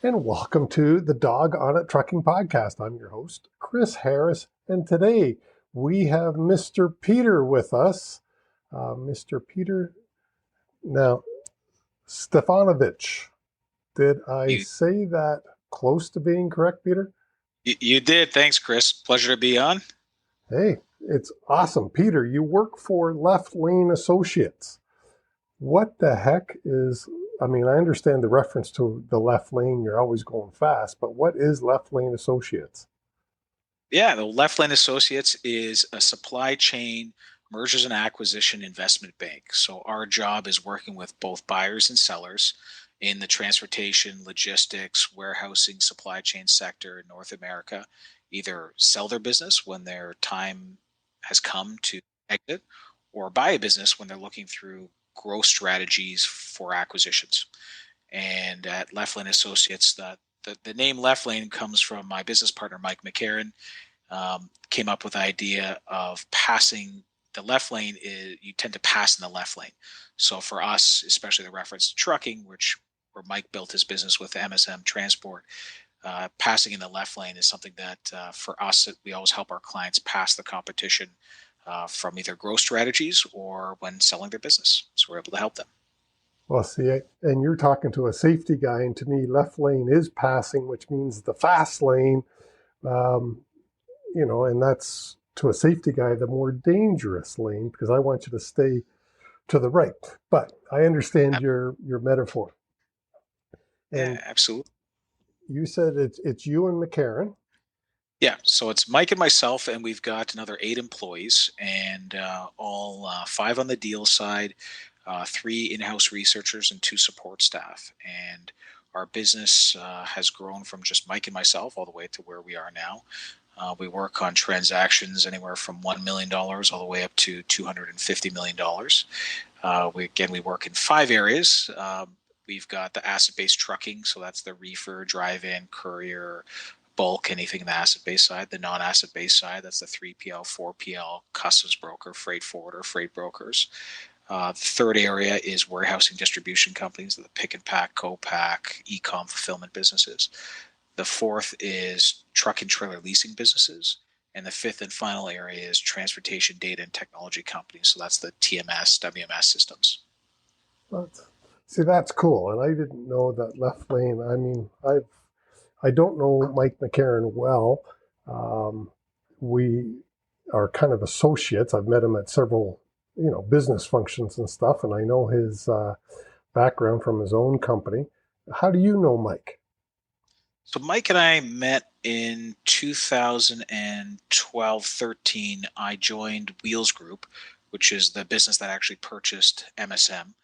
And welcome to the Dog on It Trucking Podcast. I'm your host, Chris Harris, and today we have Mr. Peter with us. Mr. Peter, now, Stefanovic. Did I You, say that close to being correct, Peter? you did. Thanks, Chris. Pleasure to be on. Hey, it's awesome. Peter, you work for Left Lane Associates. What the heck is, I understand the reference to the left lane, you're always going fast, but what is Left Lane Associates? Yeah, the Left Lane Associates is a supply chain mergers and acquisition investment bank. So our job is working with both buyers and sellers in the transportation, logistics, warehousing, supply chain sector in North America, either sell their business when their time has come to exit, or buy a business when they're looking through growth strategies for acquisitions. And at Left Lane Associates, the name Left Lane comes from my business partner, Mike McCarron. Came up with the idea of passing the left lane. You tend to pass in the left lane. So for us, especially the reference to trucking, where Mike built his business with MSM Transport, passing in the left lane is something that for us, we always help our clients pass the competition from either growth strategies or when selling their business. So we're able to help them. Well, see, and you're talking to a safety guy, and to me, left lane is passing, which means the fast lane, um, and that's to a safety guy the more dangerous lane because I want you to stay to the right. But I understand your metaphor. Yeah, And absolutely. you said it's you and McCarran. Yeah, so it's Mike and myself, and we've got another 8 employees, and all five on the deal side, three in-house researchers, and two support staff. And our business has grown from just Mike and myself all the way to where we are now. We work on transactions anywhere from $1 million all the way up to $250 million. We work in 5 areas. We've got the asset-based trucking, so that's the reefer, drive-in, courier, bulk, anything in the asset-based side. The non-asset-based side, that's the 3PL, 4PL, customs broker, freight forwarder, freight brokers. The third area is warehousing distribution companies, the pick and pack, co-pack, e-com fulfillment businesses. The fourth is truck and trailer leasing businesses. And the fifth and final area is transportation data and technology companies. So that's the TMS, WMS systems. But, see, that's cool. And I didn't know that left lane. I don't know Mike McCarran well. Um, we are kind of associates. I've met him at several, business functions and stuff, and I know his background from his own company. How do you know Mike? So Mike and I met in 2012, 13. I joined Wheels Group, which is the business that actually purchased MSM.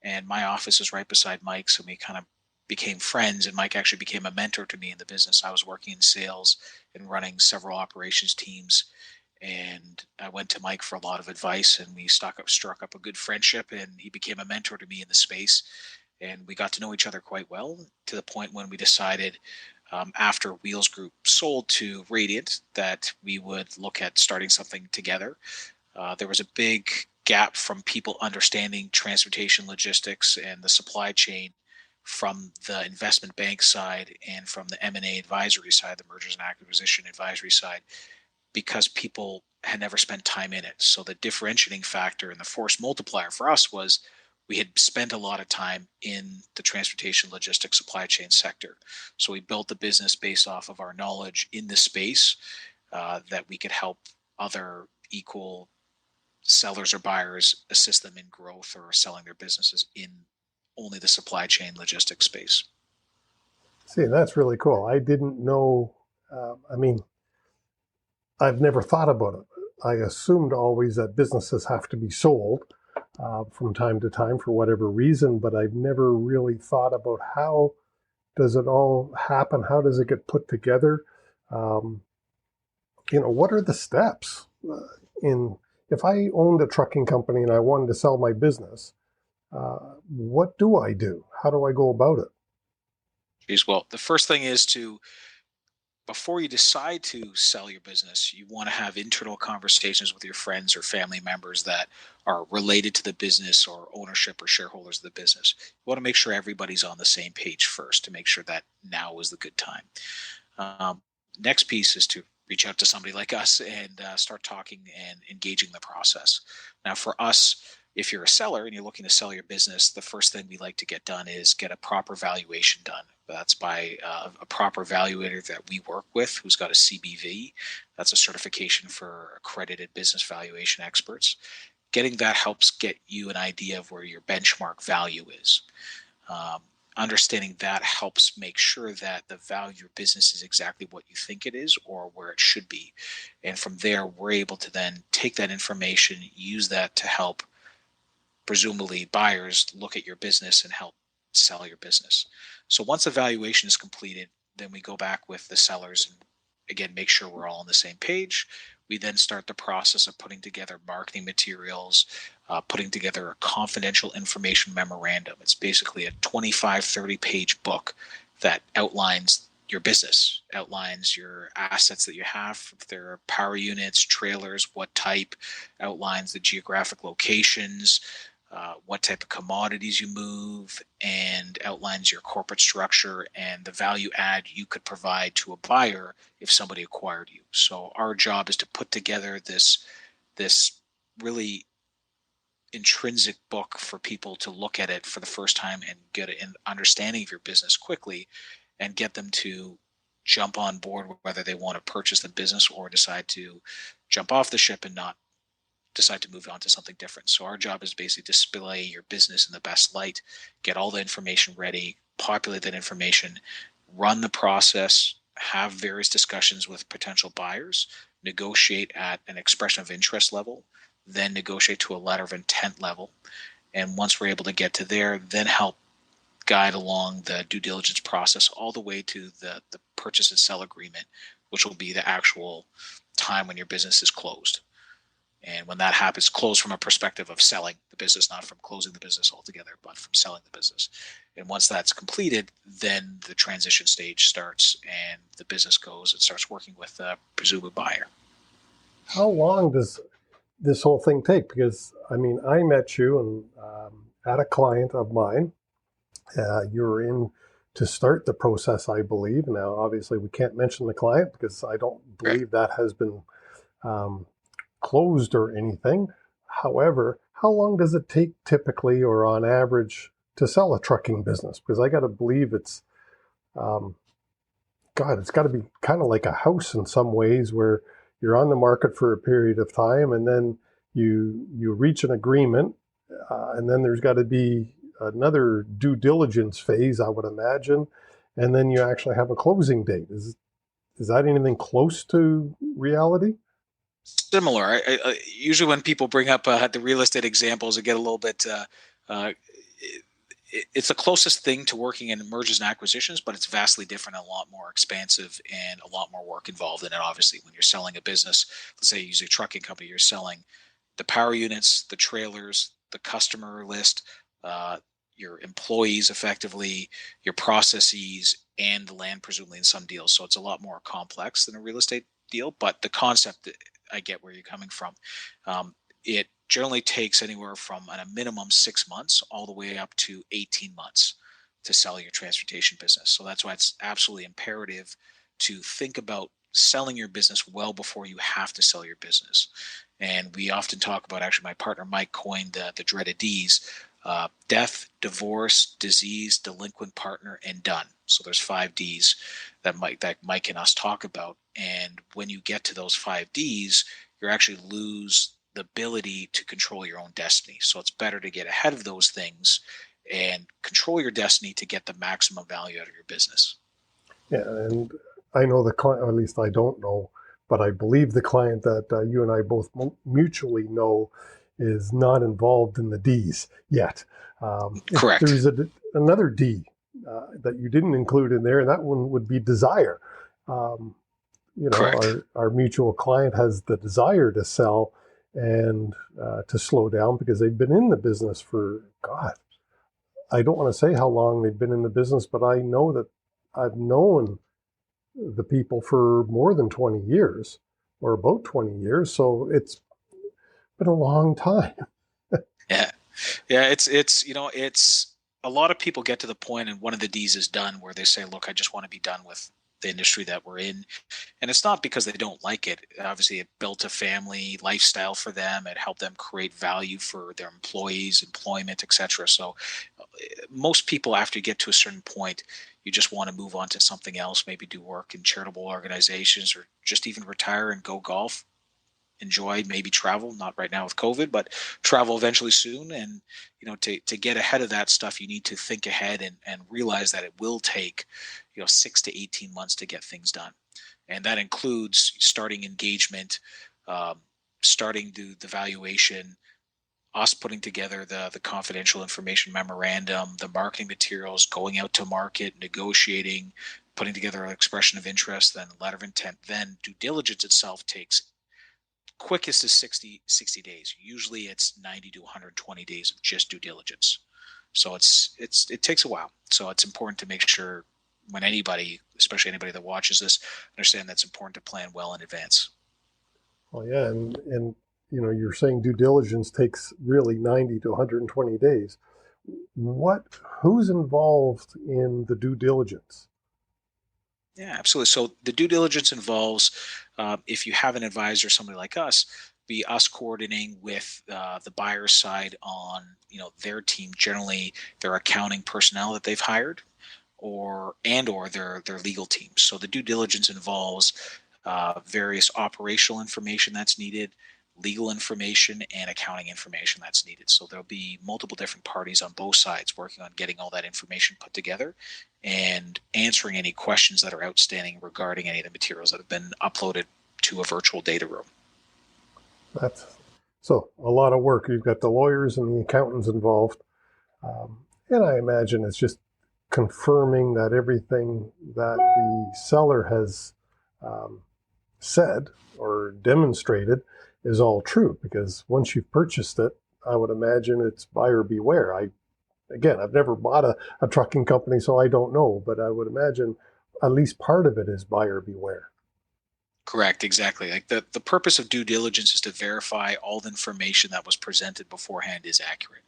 And my office is right beside Mike's, and we kind of became friends. And Mike actually became a mentor to me in the business. I was working in sales and running several operations teams, and I went to Mike for a lot of advice, and we struck up a good friendship, and he became a mentor to me in the space. And we got to know each other quite well to the point when we decided, after Wheels Group sold to Radiant, that we would look at starting something together. There was a big gap from people understanding transportation logistics and the supply chain from the investment bank side and from the M&A advisory side, the mergers and acquisition advisory side, because people had never spent time in it. So the differentiating factor and the force multiplier for us was we had spent a lot of time in the transportation logistics supply chain sector. So we built the business based off of our knowledge in the space, that we could help other equal sellers or buyers, assist them in growth or selling their businesses in only the supply chain logistics space. See, that's really cool. I didn't know. I mean, I've never thought about it. I assumed always that businesses have to be sold from time to time for whatever reason, but I've never really thought about how does it all happen? How does it get put together? Um, what are the steps in if I owned a trucking company and I wanted to sell my business? What do I do? How do I go about it? Well, the first thing is to before you decide to sell your business, you want to have internal conversations with your friends or family members that are related to the business or ownership or shareholders of the business. You want to make sure everybody's on the same page first to make sure that now is the good time. Um, Next piece is to reach out to somebody like us and start talking and engaging the process. Now, for us, if you're a seller and you're looking to sell your business, the first thing we like to get done is get a proper valuation done. That's by a proper valuator that we work with who's got a CBV. That's a certification for accredited business valuation experts. Getting that helps get you an idea of where your benchmark value is. Understanding that helps make sure that the value of your business is exactly what you think it is or where it should be. And from there, we're able to then take that information, use that to help presumably buyers look at your business and help sell your business. So once the valuation is completed, then we go back with the sellers and again make sure we're all on the same page. We then start the process of putting together marketing materials, putting together a confidential information memorandum. It's basically a 25, 30-page book that outlines your business, outlines your assets that you have, if there are power units, trailers, what type, outlines the geographic locations, what type of commodities you move, and outlines your corporate structure and the value add you could provide to a buyer if somebody acquired you. So our job is to put together this really intrinsic book for people to look at it for the first time and get an understanding of your business quickly and get them to jump on board whether they want to purchase the business or decide to jump off the ship and not decide to move on to something different. So our job is basically to display your business in the best light, get all the information ready, populate that information, run the process, have various discussions with potential buyers, negotiate at an expression of interest level, then negotiate to a letter of intent level. And once we're able to get to there, then help guide along the due diligence process all the way to the purchase and sell agreement, which will be the actual time when your business is closed. And when that happens, close from a perspective of selling the business, not from closing the business altogether, but from selling the business. And once that's completed, then the transition stage starts and the business goes and starts working with the presumed buyer. How long does this whole thing take? Because, I mean, I met you and at a client of mine. You were in to start the process, I believe. Now, obviously, we can't mention the client because I don't believe that has been closed or anything. However, how long does it take typically or on average to sell a trucking business? Because I got to believe it's, it's got to be kind of like a house in some ways where you're on the market for a period of time and then you reach an agreement and then there's got to be another due diligence phase, I would imagine, and then you actually have a closing date. Is that anything close to reality? Similar. Usually when people bring up the real estate examples, it get a little bit, it's the closest thing to working in mergers and acquisitions, but it's vastly different, a lot more expansive and a lot more work involved in it. Obviously, when you're selling a business, let's say you use a trucking company, you're selling the power units, the trailers, the customer list, your employees effectively, your processes, and the land presumably in some deals. So it's a lot more complex than a real estate deal, but the concept, I get where you're coming from. It generally takes anywhere from at a minimum 6 months all the way up to 18 months to sell your transportation business. So that's why it's absolutely imperative to think about selling your business well before you have to sell your business. And we often talk about, actually, my partner Mike coined the dreaded D's: death, divorce, disease, delinquent partner, and done. So there's 5 D's that Mike and us talk about. And when you get to those 5 D's, you actually lose the ability to control your own destiny. So it's better to get ahead of those things and control your destiny to get the maximum value out of your business. Yeah, and I know the client, or at least I don't know, but I believe the client that you and I both mutually know is not involved in the D's yet. Correct. There's another D that you didn't include in there, and that one would be desire. Our mutual client has the desire to sell and to slow down because they've been in the business for, God, I don't want to say how long they've been in the business, but I know that I've known the people for more than 20 years or about 20 years. So it's been a long time. Yeah. Yeah, it's a lot of people get to the point, and one of the D's is done, where they say, "Look, I just want to be done with the industry that we're in." And it's not because they don't like it. Obviously, it built a family lifestyle for them. It helped them create value for their employees, employment, etc. So, most people, after you get to a certain point, you just want to move on to something else, maybe do work in charitable organizations, or just even retire and go golf, enjoy, maybe travel, not right now with COVID, but travel eventually soon. And to get ahead of that stuff, you need to think ahead and realize that it will take 6 to 18 months to get things done. And that includes starting engagement, um, starting the valuation, us putting together the confidential information memorandum, the marketing materials, going out to market, negotiating, putting together an expression of interest, then letter of intent. Then due diligence itself takes, quickest is 60 days. Usually it's 90 to 120 days of just due diligence. So it takes a while. So it's important to make sure, when anybody, especially anybody that watches this, understand that's important to plan well in advance. Well, yeah, and you're saying due diligence takes really 90 to 120 days. What who's involved in the due diligence? Yeah, absolutely. So the due diligence involves, if you have an advisor, somebody like us, be us coordinating with the buyer's side on their team, generally their accounting personnel that they've hired, or their legal teams. So the due diligence involves various operational information that's needed, legal information, and accounting information that's needed. So there'll be multiple different parties on both sides working on getting all that information put together and answering any questions that are outstanding regarding any of the materials that have been uploaded to a virtual data room. That's so a lot of work. You've got the lawyers and the accountants involved, and I imagine it's just confirming that everything that the seller has um, said or demonstrated is all true. Because once you've purchased it, I would imagine it's buyer beware. I've never bought a trucking company, so I don't know, but I would imagine at least part of it is buyer beware. Correct, exactly. Like the purpose of due diligence is to verify all the information that was presented beforehand is accurate.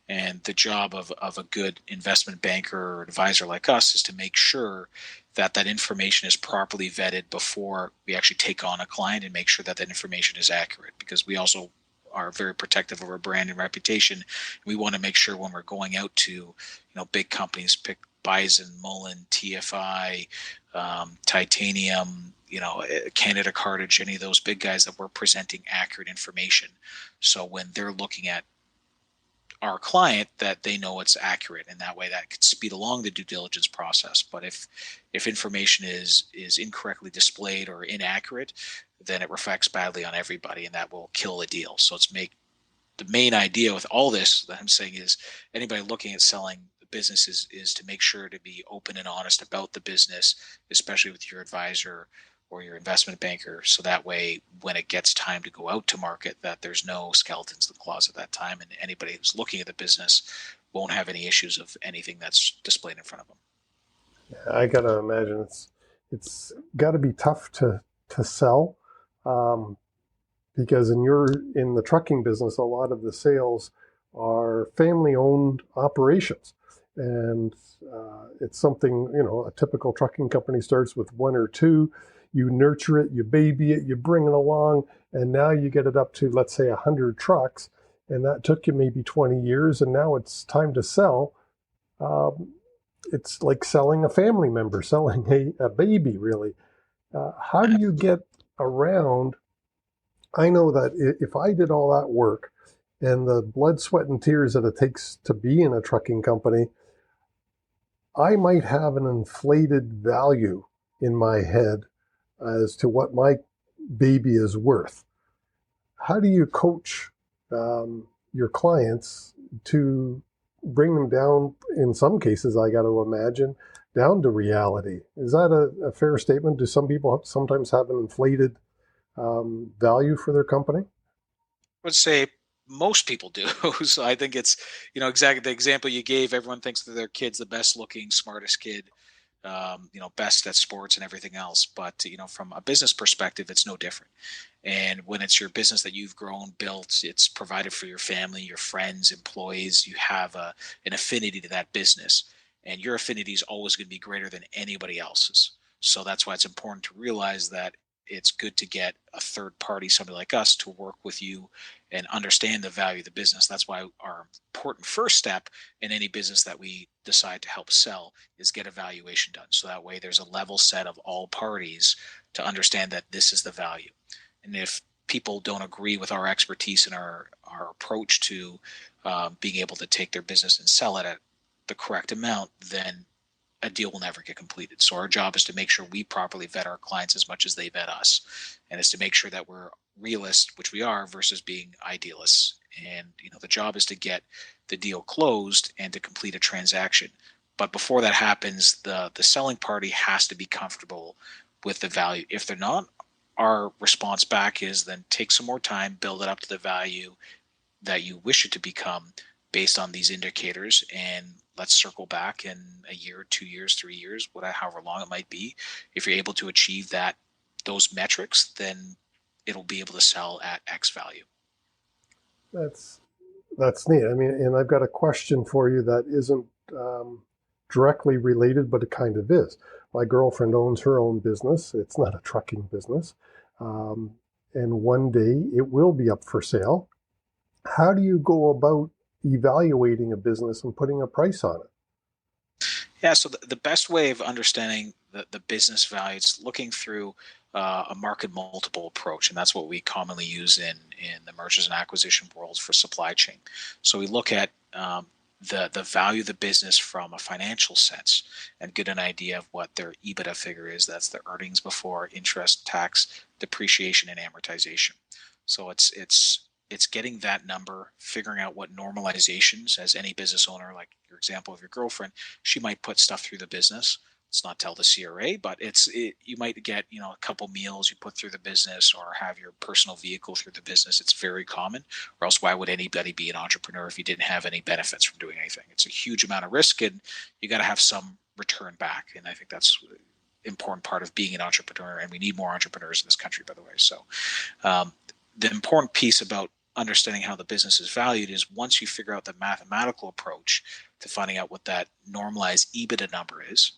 And the job of a good investment banker or advisor like us is to make sure that that information is properly vetted before we actually take on a client, and make sure that that information is accurate, because we also are very protective of our brand and reputation. We want to make sure when we're going out to big companies, pick Bison, Mullen, TFI, Titanium, Canada Cartage, any of those big guys, that we're presenting accurate information. So when they're looking at our client, that they know it's accurate, and that way that could speed along the due diligence process. But if information is incorrectly displayed or inaccurate, then it reflects badly on everybody, and that will kill the deal. So the main idea with all this that I'm saying is, anybody looking at selling the business is to make sure to be open and honest about the business, especially with your advisor or your investment banker. So that way, when it gets time to go out to market, that there's no skeletons in the closet at that time, and anybody who's looking at the business won't have any issues of anything that's displayed in front of them. I gotta imagine it's got to be tough to sell, um, because in the trucking business, a lot of the sales are family owned operations, and it's something a typical trucking company starts with one or two. You nurture it, you baby it, you bring it along, and now you get it up to, let's say, 100 trucks, and that took you maybe 20 years, and now it's time to sell. Um, it's like selling a family member, selling a baby, really. How do you get around? I know that if I did all that work and the blood, sweat, and tears that it takes to be in a trucking company, I might have an inflated value in my head as to what my baby is worth. How do you coach your clients to bring them down, in some cases, I got to imagine, down to reality? Is that a fair statement? Do some people sometimes have an inflated value for their company? I would say most people do. So I think it's, exactly the example you gave. Everyone thinks that their kid's the best looking, smartest kid best at sports and everything else. But from a business perspective, it's no different. And when it's your business that you've grown, built, it's provided for your family, your friends, employees. You have an affinity to that business, and your affinity is always going to be greater than anybody else's. So that's why it's important to realize that it's good to get a third party, somebody like us, to work with you and understand the value of the business. That's why our important first step in any business that we decide to help sell is get a valuation done. So that way there's a level set of all parties to understand that this is the value. And if people don't agree with our expertise and our approach to being able to take their business and sell it at the correct amount, then a deal will never get completed. So our job is to make sure we properly vet our clients as much as they vet us, and it's to make sure that we're realists, which we are, versus being idealists. And the job is to get the deal closed and to complete a transaction. But before that happens, the selling party has to be comfortable with the value. If they're not, our response back is then take some more time, build it up to the value that you wish it to become based on these indicators, and let's circle back in a year, 2 years, 3 years, whatever, however long it might be. If you're able to achieve those metrics, then it'll be able to sell at X value. That's that's neat. I mean, and I've got a question for you that isn't directly related, but it kind of is. My girlfriend owns her own business. It's not a trucking business, um, and one day it will be up for sale. How do you go about evaluating a business and putting a price on it? Yeah, so the best way of understanding the business value is looking through a market multiple approach, and that's what we commonly use in the mergers and acquisition worlds for supply chain. So we look at the value of the business from a financial sense and get an idea of what their EBITDA figure is. That's the earnings before interest, tax, depreciation, and amortization. So it's getting that number, figuring out what normalizations, as any business owner, like your example of your girlfriend, she might put stuff through the business. Let's not tell the CRA, but you might get a couple meals you put through the business, or have your personal vehicle through the business. It's very common. Or else, why would anybody be an entrepreneur if you didn't have any benefits from doing anything? It's a huge amount of risk, and you got to have some return back. And I think that's important part of being an entrepreneur, and we need more entrepreneurs in this country, by the way. So the important piece about understanding how the business is valued is, once you figure out the mathematical approach to finding out what that normalized EBITDA number is,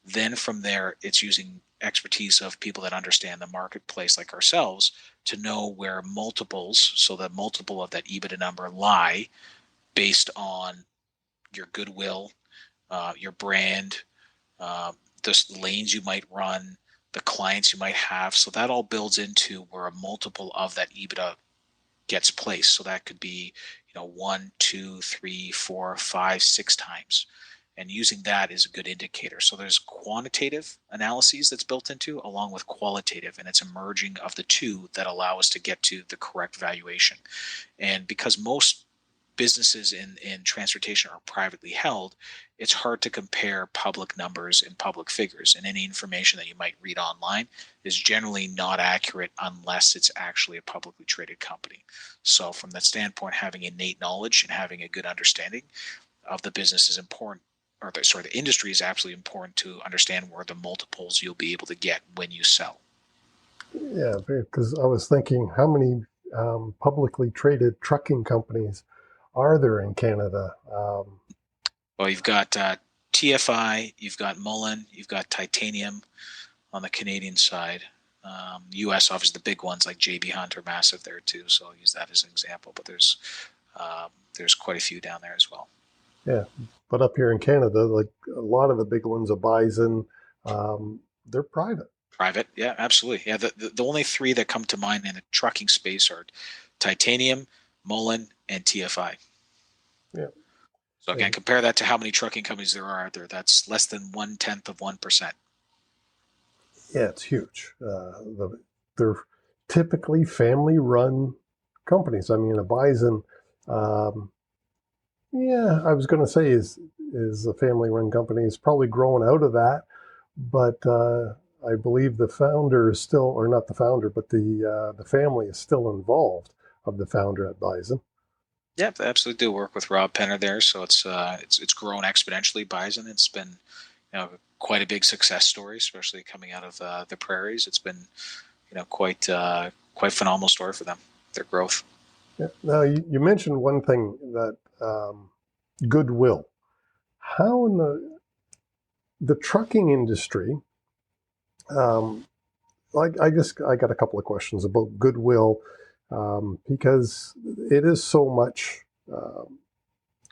then from there it's using expertise of people that understand the marketplace like ourselves to know where multiples, so the multiple of that EBITDA number, lie based on your goodwill, your brand, the lanes you might run, the clients you might have. So that all builds into where a multiple of that EBITDA gets placed. So that could be, 1, 2, 3, 4, 5, 6 times. And using that is a good indicator. So there's quantitative analyses that's built into, along with qualitative, and it's a merging of the two that allow us to get to the correct valuation. And because most businesses in transportation are privately held, it's hard to compare public numbers and public figures. And any information that you might read online is generally not accurate unless it's actually a publicly traded company. So from that standpoint, having innate knowledge and having a good understanding of the business is important, or the industry is absolutely important to understand where the multiples you'll be able to get when you sell. Yeah, because I was thinking, how many publicly traded trucking companies are there in Canada? Well, you've got TFI, you've got Mullen, you've got Titanium on the Canadian side. U.S. obviously the big ones like JB Hunt are massive there too, so I'll use that as an example. But there's quite a few down there as well. Yeah, but up here in Canada, like a lot of the big ones, a Bison, they're private. Private, yeah, absolutely. Yeah, the only three that come to mind in the trucking space are Titanium, Mullen, and TFI. Yeah. So again, compare that to how many trucking companies there are out there. That's less than 0.1%. Yeah, it's huge. They're typically family-run companies. I mean, a Bison, yeah, I was going to say is a family-run company. It's probably grown out of that, but I believe the founder is still, or not the founder, but the family is still involved, of the founder at Bison. Yep, I absolutely do work with Rob Penner there. So it's grown exponentially. Bison. It's been quite a big success story, especially coming out of the prairies. It's been, quite phenomenal story for them, their growth. Yeah. Now, you mentioned one thing that goodwill. How in the trucking industry, I guess I got a couple of questions about goodwill, because it is so much,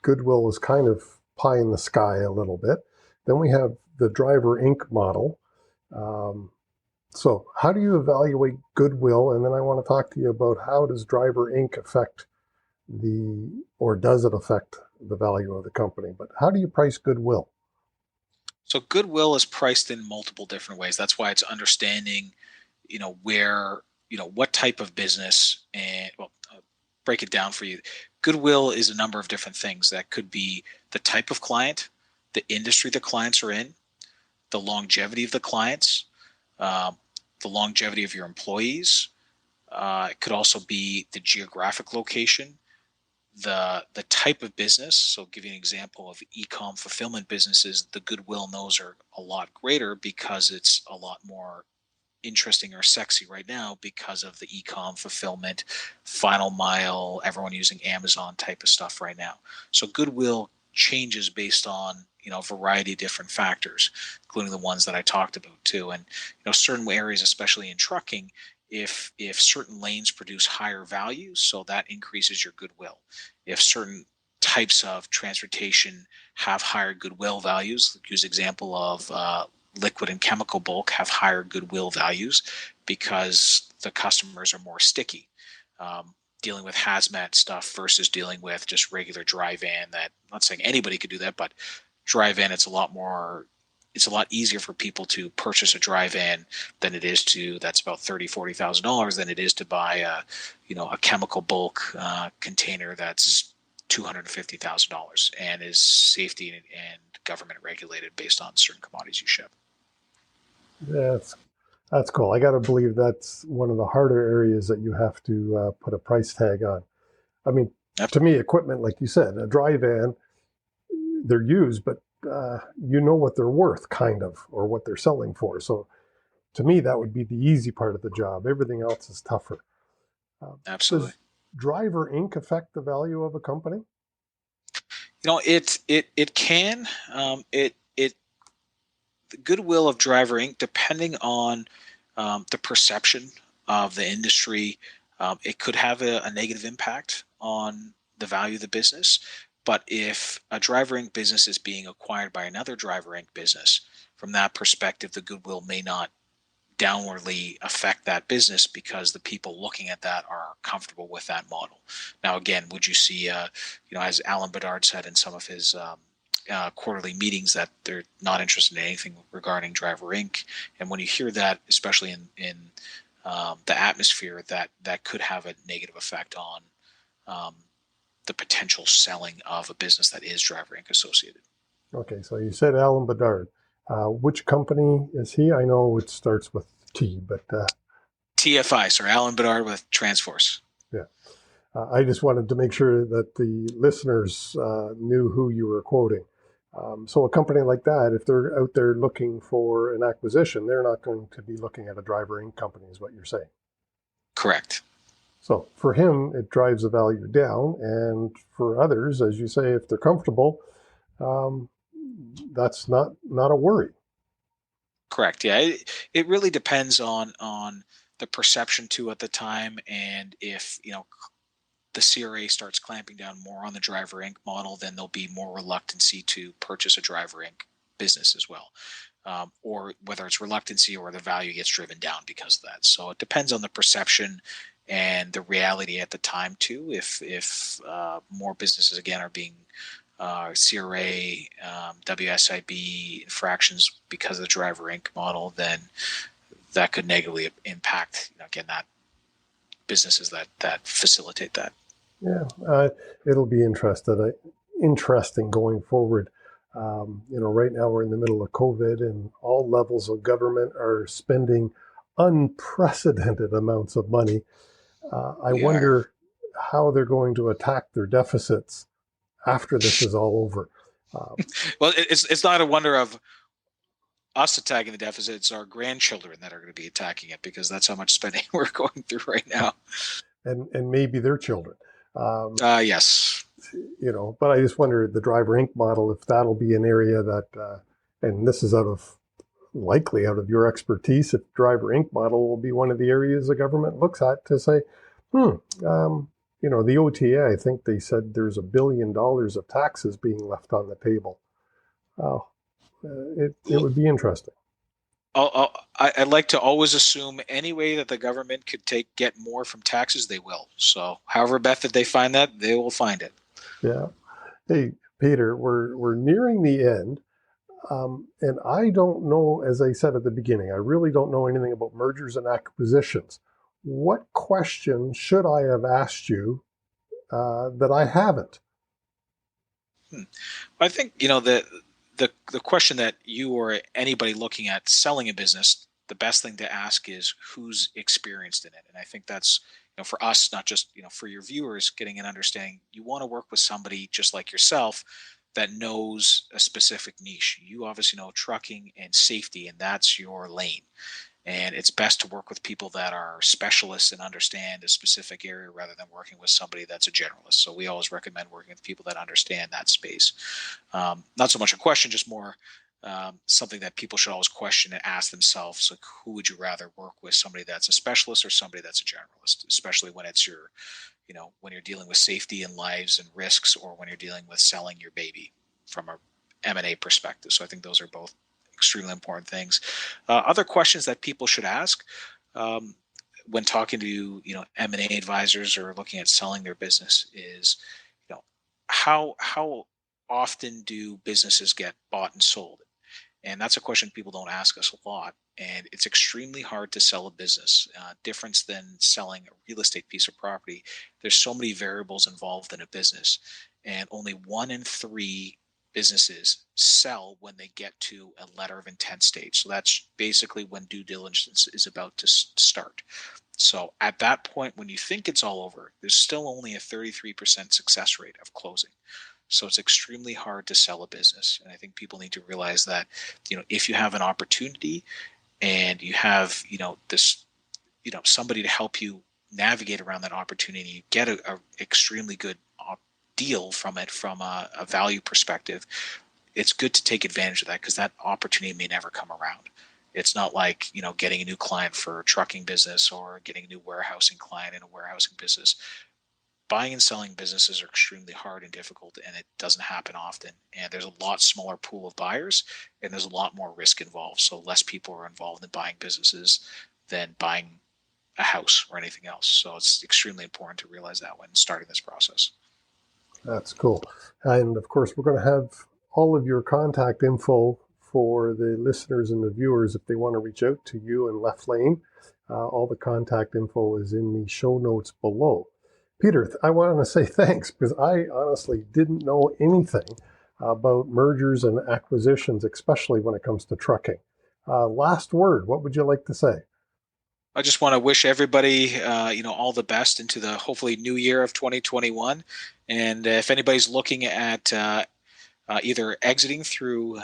goodwill is kind of pie in the sky a little bit. Then we have the Driver Inc. model. So how do you evaluate goodwill? And then I want to talk to you about how does Driver Inc. affect or does it affect the value of the company? But how do you price goodwill? So goodwill is priced in multiple different ways. That's why it's understanding, where, what type of business, and I'll break it down for you. Goodwill is a number of different things. That could be the type of client, the industry the clients are in, the longevity of the clients, the longevity of your employees. It could also be the geographic location, the type of business. So, I'll give you an example of e-com fulfillment businesses. The goodwill in those are a lot greater because it's a lot more interesting or sexy right now because of the e-com fulfillment, final mile, everyone using Amazon type of stuff right now. So goodwill changes based on a variety of different factors, including the ones that I talked about too. And certain areas, especially in trucking, if certain lanes produce higher values, so that increases your goodwill. If certain types of transportation have higher goodwill values, use example of liquid and chemical bulk have higher goodwill values because the customers are more sticky. Dealing with hazmat stuff versus dealing with just regular dry van. That, I'm not saying anybody could do that, but dry van, it's a lot easier for people to purchase a dry van than it is that's about $30,000-$40,000 than it is to buy a chemical bulk container that's $250,000 and is safety and government regulated based on certain commodities you ship. That's cool. I got to believe that's one of the harder areas that you have to put a price tag on. I mean, to me, equipment, like you said, a dry van, they're used, but you know what they're worth, kind of, or what they're selling for. So to me, that would be the easy part of the job. Everything else is tougher. Absolutely. Does Driver Inc. affect the value of a company? It can. The goodwill of Driver Inc., depending on the perception of the industry, it could have a negative impact on the value of the business. But if a Driver Inc. business is being acquired by another Driver Inc. business, from that perspective, the goodwill may not downwardly affect that business because the people looking at that are comfortable with that model. Now, again, would you see, as Alan Bedard said in some of his quarterly meetings, that they're not interested in anything regarding Driver Inc. And when you hear that, especially in the atmosphere, that could have a negative effect on the potential selling of a business that is Driver Inc. associated. Okay, so you said Alan Bedard. Which company is he? I know it starts with T, but TFI, Sir Alan Bedard with Transforce. Yeah. I just wanted to make sure that the listeners knew who you were quoting. So a company like that, if they're out there looking for an acquisition, they're not going to be looking at a Driver Inc. company, is what you're saying. Correct. So for him, it drives the value down. And for others, as you say, if they're comfortable, that's not a worry. Correct. Yeah. It really depends on the perception too at the time. And if, the CRA starts clamping down more on the Driver Inc. model, then there'll be more reluctancy to purchase a Driver Inc. business as well. Or whether it's reluctancy or the value gets driven down because of that. So it depends on the perception and the reality at the time too. If more businesses again are being CRA, WSIB infractions because of the Driver Inc. model, then that could negatively impact again that businesses that facilitate that. Yeah, it'll be interesting going forward. Right now we're in the middle of COVID, and all levels of government are spending unprecedented amounts of money. I wonder how they're going to attack their deficits after this is all over. Well, it's not a wonder of us attacking the deficit. It's our grandchildren that are going to be attacking it, because that's how much spending we're going through right now. And maybe their children. Yes. But I just wonder, the Driver Inc. model, if that'll be an area that, and this is likely out of your expertise, if Driver Inc. model will be one of the areas the government looks at to say, the OTA, I think they said there's $1 billion of taxes being left on the table. It would be interesting. I'd like to always assume any way that the government could get more from taxes, they will. So however method they find that, they will find it. Yeah. Hey, Peter, we're nearing the end. And I don't know, as I said at the beginning, I really don't know anything about mergers and acquisitions. What question should I have asked you that I haven't? I think, the question that you or anybody looking at selling a business, the best thing to ask is who's experienced in it. And I think that's, for us, not just, for your viewers, getting an understanding. You want to work with somebody just like yourself that knows a specific niche. You obviously know trucking and safety, and that's your lane. And it's best to work with people that are specialists and understand a specific area rather than working with somebody that's a generalist. So we always recommend working with people that understand that space. Not so much a question, just more something that people should always question and ask themselves, like, who would you rather work with, somebody that's a specialist or somebody that's a generalist, especially when it's when you're dealing with safety and lives and risks, or when you're dealing with selling your baby from a M&A perspective. So I think those are both extremely important things. Other questions that people should ask when talking to M&A advisors or looking at selling their business is, how often do businesses get bought and sold? And that's a question people don't ask us a lot. And it's extremely hard to sell a business. Different than selling a real estate piece of property. There's so many variables involved in a business, and only 1 in 3 businesses sell when they get to a letter of intent stage. So that's basically when due diligence is about to start. So at that point, when you think it's all over, there's still only a 33% success rate of closing. So it's extremely hard to sell a business. And I think people need to realize that, if you have an opportunity and you have, this, somebody to help you navigate around that opportunity, you get a extremely good deal from it, from a value perspective, it's good to take advantage of that, because that opportunity may never come around. It's not like, getting a new client for a trucking business or getting a new warehousing client in a warehousing business. Buying and selling businesses are extremely hard and difficult, and it doesn't happen often. And there's a lot smaller pool of buyers, and there's a lot more risk involved. So less people are involved in buying businesses than buying a house or anything else. So it's extremely important to realize that when starting this process. That's cool. And of course, we're going to have all of your contact info for the listeners and the viewers if they want to reach out to you and Left Lane. All the contact info is in the show notes below. Peter, I want to say thanks, because I honestly didn't know anything about mergers and acquisitions, especially when it comes to trucking. Last word, what would you like to say? I just want to wish everybody, all the best into the hopefully new year of 2021. And if anybody's looking at either exiting through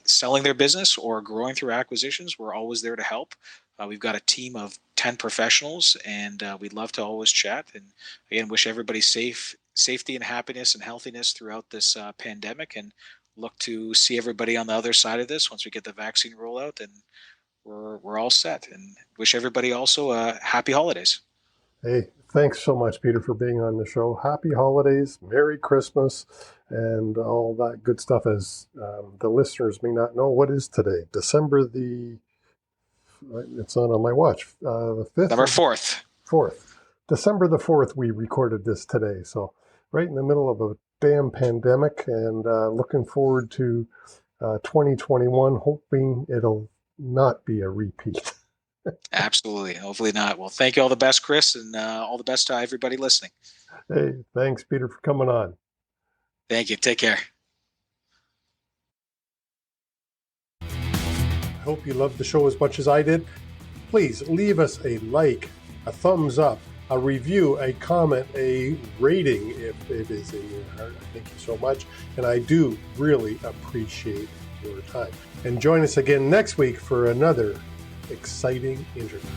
selling their business or growing through acquisitions, we're always there to help. We've got a team of 10 professionals, and we'd love to always chat. And again, wish everybody safety and happiness and healthiness throughout this pandemic, and look to see everybody on the other side of this once we get the vaccine rollout, and we're all set. And wish everybody also happy holidays. Hey, thanks so much, Peter, for being on the show. Happy holidays, Merry Christmas, and all that good stuff. As the listeners may not know, what is today? December it's not on my watch. The 5th? Number 4th. 4th. December the 4th, we recorded this today. So right in the middle of a damn pandemic, and looking forward to 2021, hoping it'll not be a repeat. Absolutely. Hopefully not. Well, thank you. All the best, Chris, and all the best to everybody listening. Hey, thanks, Peter, for coming on. Thank you. Take care. I hope you loved the show as much as I did. Please leave us a like, a thumbs up, a review, a comment, a rating if it is in your heart. Thank you so much. And I do really appreciate your time. And join us again next week for another exciting interview.